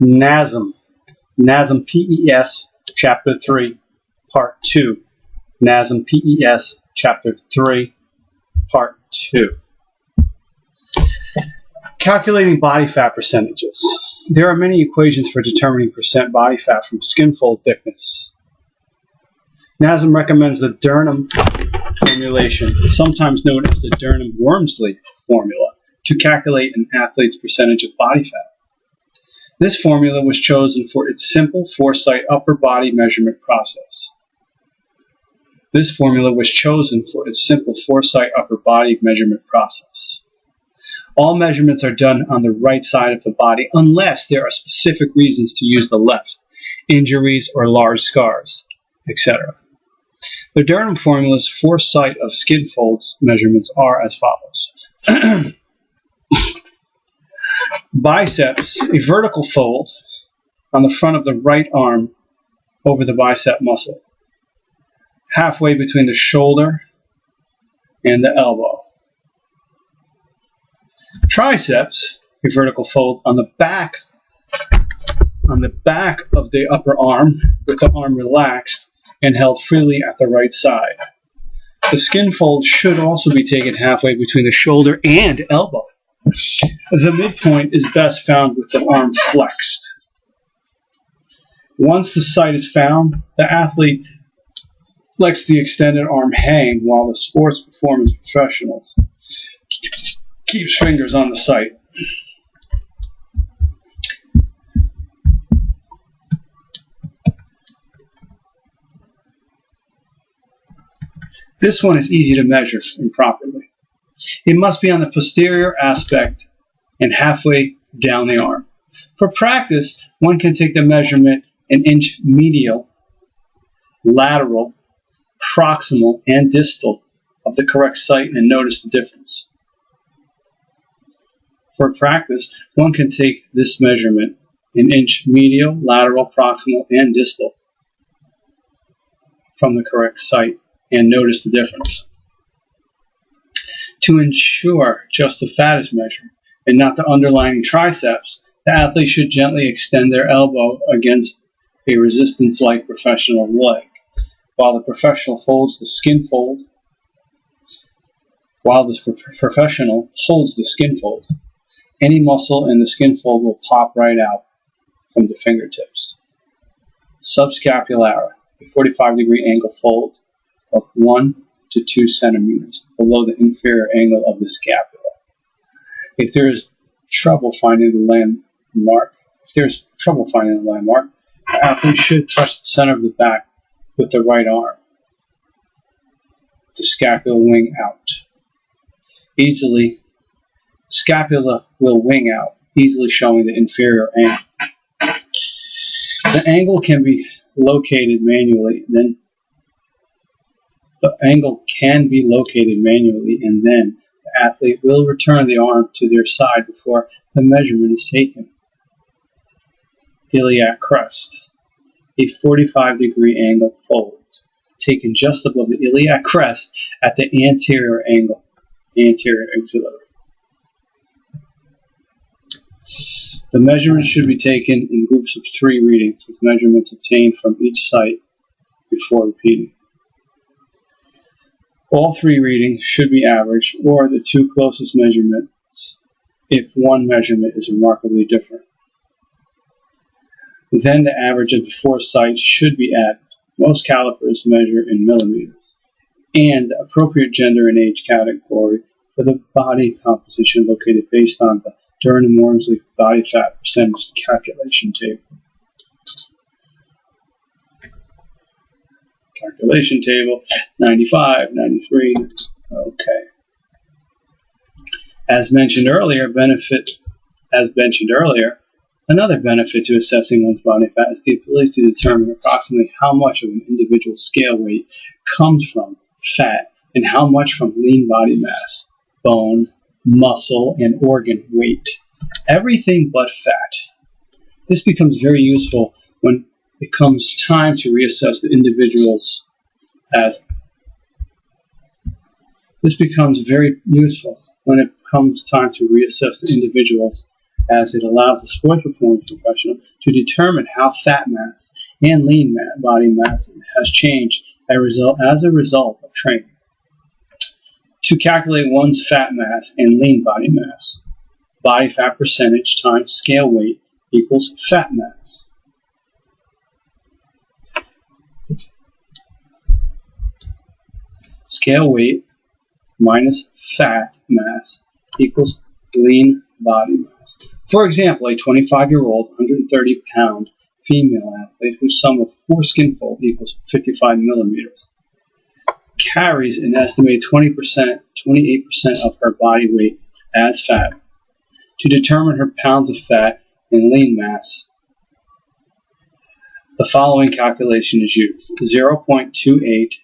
NASM. NASM PES, Chapter 3, Part 2. NASM PES, Chapter 3, Part 2. Calculating body fat percentages. There are many equations for determining percent body fat from skin fold thickness. NASM recommends the Durham formulation, sometimes known as the Durham-Wormsley formula, to calculate an athlete's percentage of body fat. This formula was chosen for its simple four-site upper body measurement process. All measurements are done on the right side of the body unless there are specific reasons to use the left, injuries or large scars, etc. The Durham formula's four-site of skin folds measurements are as follows. Biceps, a vertical fold on the front of the right arm over the bicep muscle, halfway between the shoulder and the elbow. Triceps, a vertical fold on the back of the upper arm, with the arm relaxed and held freely at the right side. The skin fold should also be taken halfway between the shoulder and elbow. The midpoint is best found with the arm flexed. Once the site is found, the athlete lets the extended arm hang while the sports performance professionals keeps fingers on the site. This one is easy to measure improperly. It must be on the posterior aspect and halfway down the arm. For practice, one can take the measurement an inch medial, lateral, proximal, and distal of the correct site and notice the difference. For practice, one can take this measurement an inch medial, lateral, proximal, and distal from the correct site and notice the difference. To ensure just the fat is measured and not the underlying triceps, the athlete should gently extend their elbow against a resistance-like professional leg, while the professional holds the skin fold. Any muscle in the skin fold will pop right out from the fingertips. Subscapular, a 45-degree angle fold of 1 to 2 centimeters below the inferior angle of the scapula. If there is trouble finding the landmark, the athlete should touch the center of the back with the right arm. The scapula wing out. Scapula will wing out, easily showing the inferior angle. The angle can be located manually, and then the athlete will return the arm to their side before the measurement is taken. Iliac crest, a 45-degree angle fold, taken just above the iliac crest at the anterior axillary. The measurements should be taken in groups of 3 readings, with measurements obtained from each site before repeating. All 3 readings should be averaged, or the 2 closest measurements if one measurement is remarkably different. Then the average of the 4 sites should be added. Most calipers measure in millimeters, and the appropriate gender and age category for the body composition located based on the Durham-Wormsley body fat percentage calculation table. Calculation table 95, 93. Okay. As mentioned earlier, another benefit to assessing one's body fat is the ability to determine approximately how much of an individual's scale weight comes from fat and how much from lean body mass, bone, muscle, and organ weight. Everything but fat. This becomes very useful when it comes time to reassess the individuals as as it allows the sports performance professional to determine how fat mass and lean body mass has changed as a result of training. To calculate one's fat mass and lean body mass, body fat percentage times scale weight equals fat mass. Scale weight minus fat mass equals lean body mass. For example, a 25-year-old, 130-pound female athlete whose sum of 4 skin folds equals 55 millimeters carries an estimated 28% of her body weight as fat. To determine her pounds of fat and lean mass, the following calculation is used. 0.28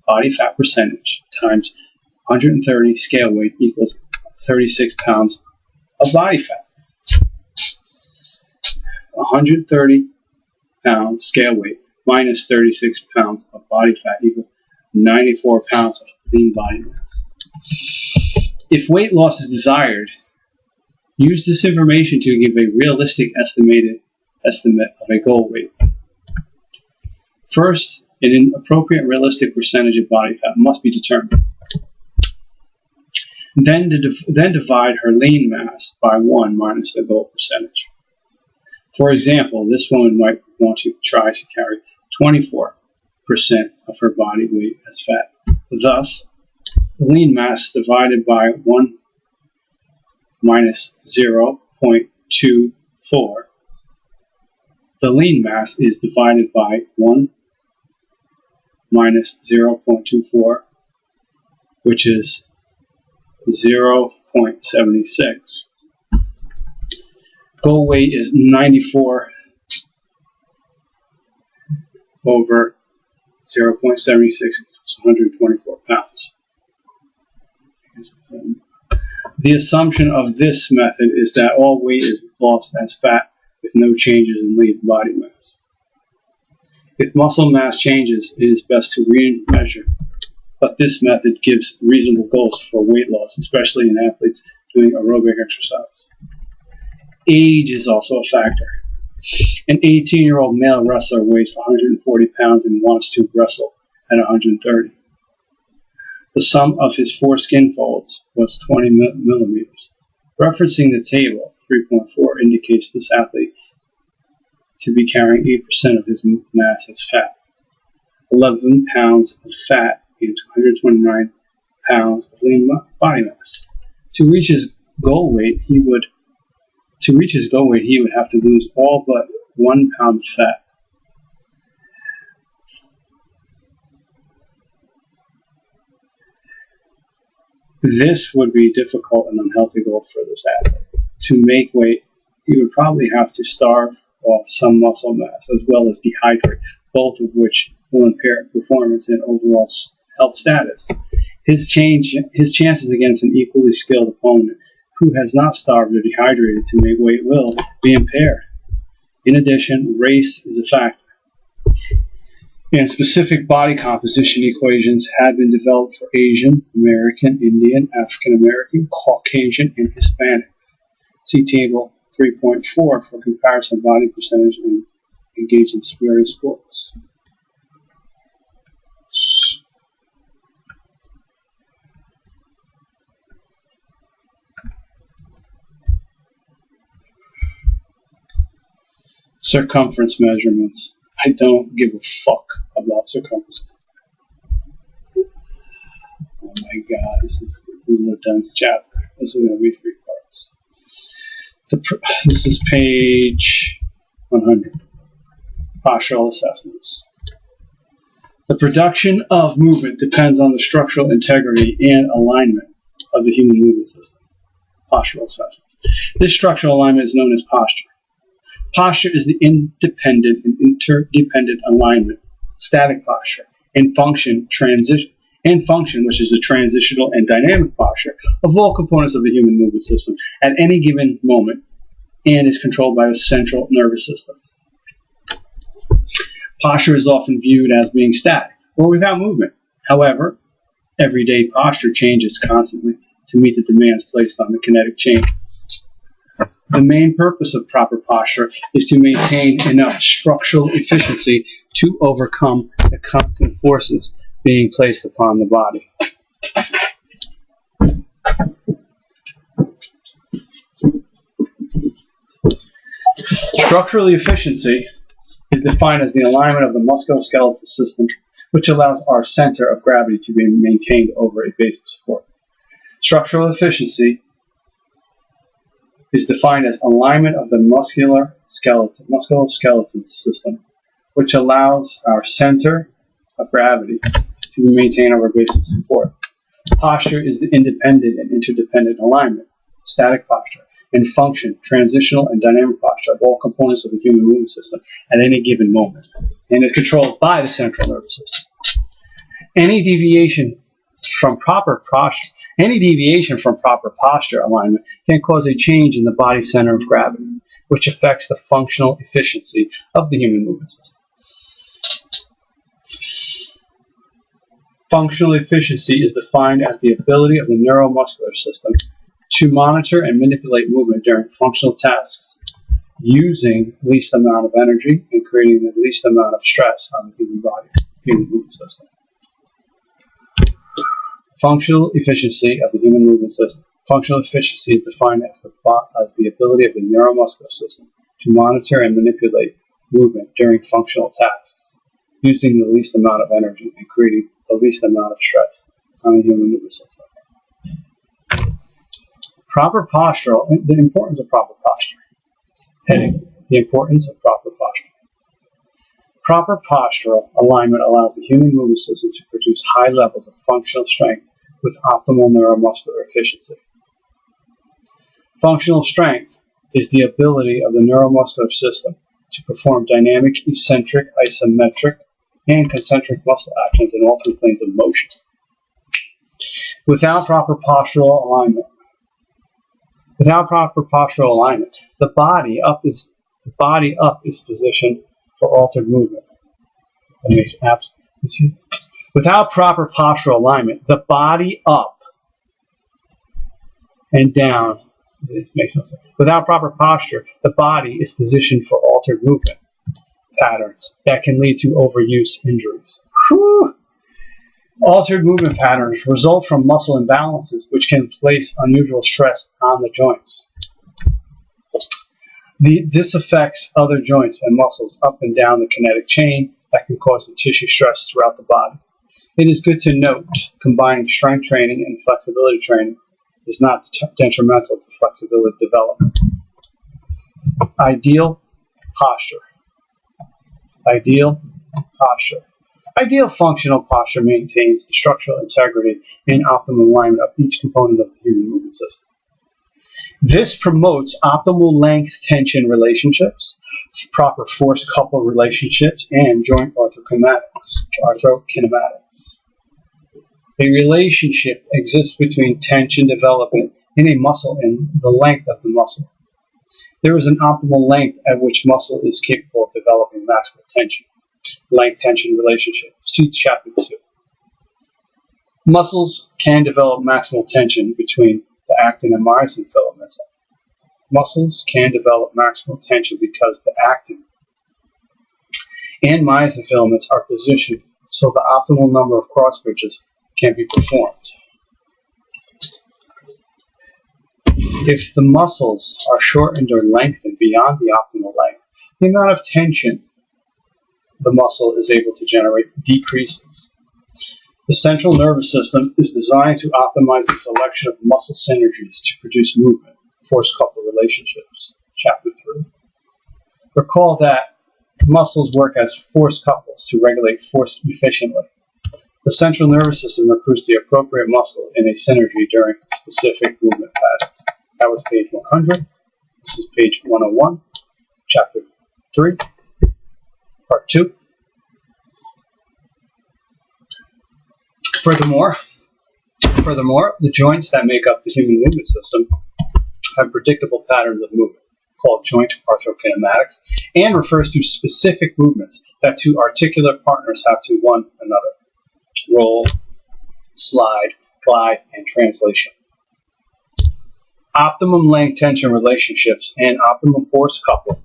body fat percentage times 130 scale weight equals 36 pounds of body fat. 130 pounds scale weight minus 36 pounds of body fat equals 94 pounds of lean body mass. If weight loss is desired, use this information to give a realistic estimate of a goal weight. First, an appropriate realistic percentage of body fat must be determined. Then divide her lean mass by 1 minus the goal percentage. For example, this woman might want to try to carry 24% of her body weight as fat. Thus, the lean mass divided by 1 minus 0.24. The lean mass is divided by 1 minus 0.24, which is 0.76. Goal weight is 94 over 0.76, 124 pounds. The assumption of this method is that all weight is lost as fat with no changes in lean body mass. If muscle mass changes, it is best to re-measure, but this method gives reasonable goals for weight loss, especially in athletes doing aerobic exercise. Age is also a factor. An 18-year-old male wrestler weighs 140 pounds and wants to wrestle at 130. The sum of his 4 skin folds was 20 millimeters. Referencing the table, 3.4 indicates this athlete to be carrying 8% of his mass as fat. 11 pounds of fat and 129 pounds of lean body mass. To reach his goal weight, he would have to lose all but 1 pound of fat. This would be a difficult and unhealthy goal for this athlete. To make weight, he would probably have to starve off some muscle mass as well as dehydrate, both of which will impair performance and overall health status. His chances against an equally skilled opponent who has not starved or dehydrated to make weight will be impaired. In addition, race is a factor, and specific body composition equations have been developed for Asian, American, Indian, African American, Caucasian, and Hispanics. See Table 3.4 for comparison of body percentage and engaged in various sports. Circumference measurements. I don't give a fuck about circumference. Oh my god, this is a dense chapter. This is going to be 3 parts. This is page 100. Postural assessments. The production of movement depends on the structural integrity and alignment of the human movement system. Postural assessments. This structural alignment is known as posture. Posture is the independent and interdependent alignment, static posture, and function, which is the transitional and dynamic posture of all components of the human movement system at any given moment, and is controlled by the central nervous system. Posture is often viewed as being static or without movement. However, everyday posture changes constantly to meet the demands placed on the kinetic chain. The main purpose of proper posture is to maintain enough structural efficiency to overcome the constant forces being placed upon the body. Structural efficiency is defined as the alignment of the musculoskeletal system, which allows our center of gravity to be maintained over a base of support. Structural efficiency is defined as alignment of the musculoskeletal system, which allows our center of gravity to be maintained over a base of support. Posture is the independent and interdependent alignment, static posture, and function, transitional and dynamic posture of all components of the human movement system at any given moment, and is controlled by the central nervous system. Any deviation from proper posture alignment can cause a change in the body center of gravity, which affects the functional efficiency of the human movement system. Functional efficiency is defined as the ability of the neuromuscular system to monitor and manipulate movement during functional tasks using the least amount of energy and creating the least amount of stress on the human body, human movement system. Functional efficiency of the human movement system. Functional efficiency is defined as the ability of the neuromuscular system to monitor and manipulate movement during functional tasks using the least amount of energy and creating the least amount of stress on the human movement system. Proper posture, the importance of proper posture. Heading, the importance of proper posture. Proper postural alignment allows the human movement system to produce high levels of functional strength with optimal neuromuscular efficiency. Functional strength is the ability of the neuromuscular system to perform dynamic, eccentric, isometric, and concentric muscle actions in all three planes of motion. Without proper postural alignment, the body up is positioned for altered movement. That makes absolute sense. Without proper postural alignment, the body up and down. It makes no sense. Without proper posture, the body is positioned for altered movement patterns that can lead to overuse injuries. Whew. Altered movement patterns result from muscle imbalances, which can place unusual stress on the joints. This affects other joints and muscles up and down the kinetic chain that can cause the tissue stress throughout the body. It is good to note combining strength training and flexibility training is not detrimental to flexibility development. Ideal posture. Ideal functional posture maintains the structural integrity and optimal alignment of each component of the human movement system. This promotes optimal length-tension relationships, proper force-couple relationships, and joint orthokinematics. A relationship exists between tension development in a muscle and the length of the muscle. There is an optimal length at which muscle is capable of developing maximal tension. Length-tension relationship. See chapter 2. Muscles can develop maximal tension between the actin and myosin filaments. Muscles can develop maximal tension because the actin and myosin filaments are positioned so the optimal number of cross bridges can be performed. If the muscles are shortened or lengthened beyond the optimal length, the amount of tension the muscle is able to generate decreases. The central nervous system is designed to optimize the selection of muscle synergies to produce movement, force-couple relationships. Chapter 3. Recall that muscles work as force couples to regulate force efficiently. The central nervous system recruits the appropriate muscle in a synergy during specific movement patterns. That was page 100. This is page 101, chapter 3, part 2. Furthermore, the joints that make up the human movement system have predictable patterns of movement called joint orthokinematics and refers to specific movements that two articular partners have to one another. Roll, slide, glide, and translation. Optimum length tension relationships and optimum force coupling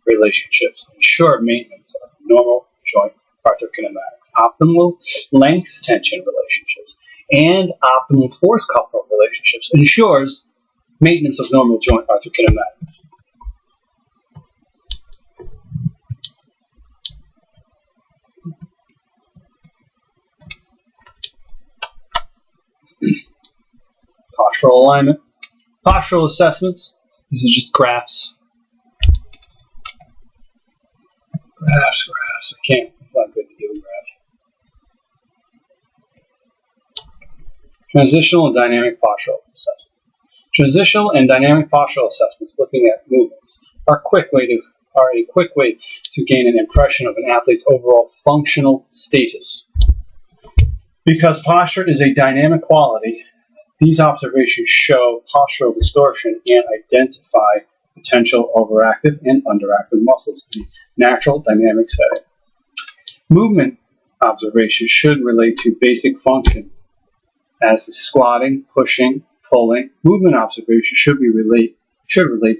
relationships ensure maintenance of normal joint arthrokinematics. Optimal length tension relationships and optimal force coupling relationships ensures maintenance of normal joint arthrokinematics. Postural alignment. Postural assessments. These are just graphs. Graphs. I can't. It's not good to do a graph. Transitional and dynamic postural assessment. Transitional and dynamic postural assessments, looking at movements, are a quick way to gain an impression of an athlete's overall functional status. Because posture is a dynamic quality, these observations show postural distortion and identify potential overactive and underactive muscles in a natural dynamic setting. Movement observations should relate to basic function as squatting, pushing, pulling. Movement observations should relate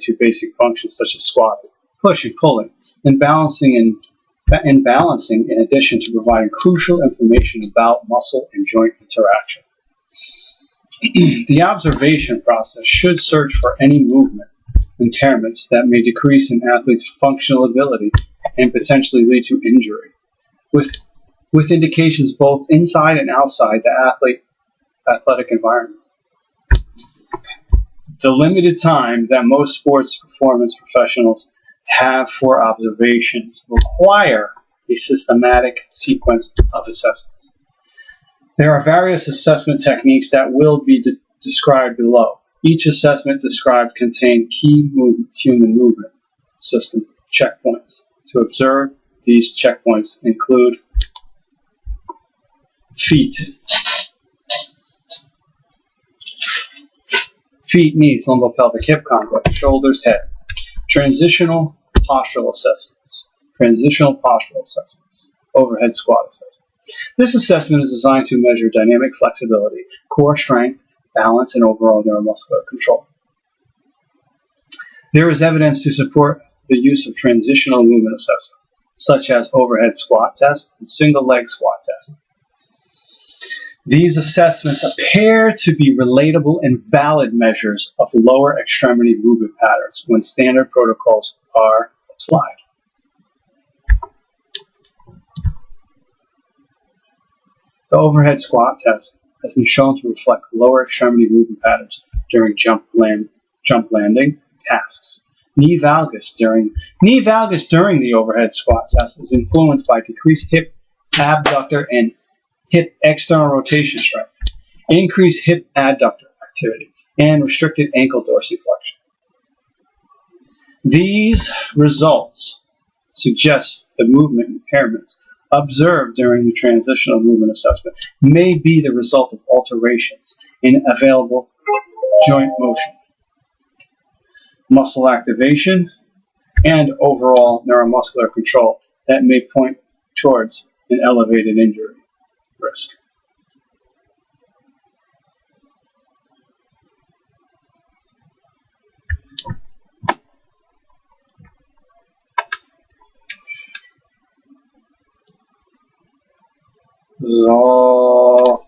to basic functions such as squatting, pushing, pulling, and balancing in addition to providing crucial information about muscle and joint interaction. The observation process should search for any movement impairments that may decrease an athlete's functional ability and potentially lead to injury, with indications both inside and outside the athletic environment. The limited time that most sports performance professionals have for observations require a systematic sequence of assessments. There are various assessment techniques that will be described below. Each assessment described contains key human movement system checkpoints. To observe, these checkpoints include feet, knees, lumbopelvic hip complex, shoulders, head. Transitional postural assessments. Overhead squat assessment. This assessment is designed to measure dynamic flexibility, core strength, balance, and overall neuromuscular control. There is evidence to support the use of transitional movement assessments, such as overhead squat test and single leg squat test. These assessments appear to be relatable and valid measures of lower extremity movement patterns when standard protocols are applied. The overhead squat test has been shown to reflect lower extremity movement patterns during jump landing tasks. Knee valgus during the overhead squat test is influenced by decreased hip abductor and hip external rotation strength, increased hip adductor activity, and restricted ankle dorsiflexion. These results suggest the movement impairments observed during the transitional movement assessment may be the result of alterations in available joint motion, muscle activation, and overall neuromuscular control that may point towards an elevated injury risk. This is all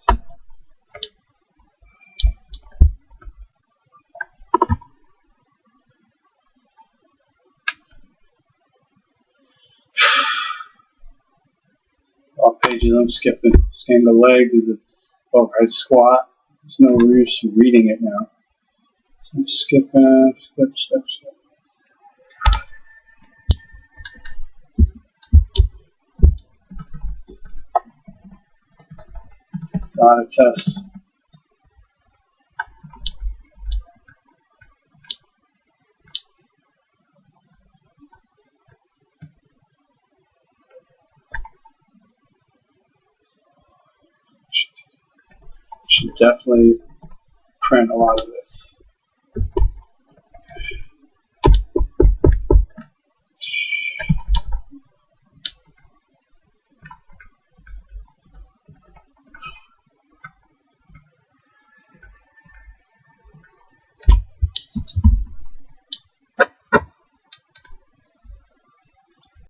off pages. I'm skipping. Scan the leg, do the overhead squat. There's no use reading it now. So I'm skipping, skip. Data test. Should definitely print a lot of this.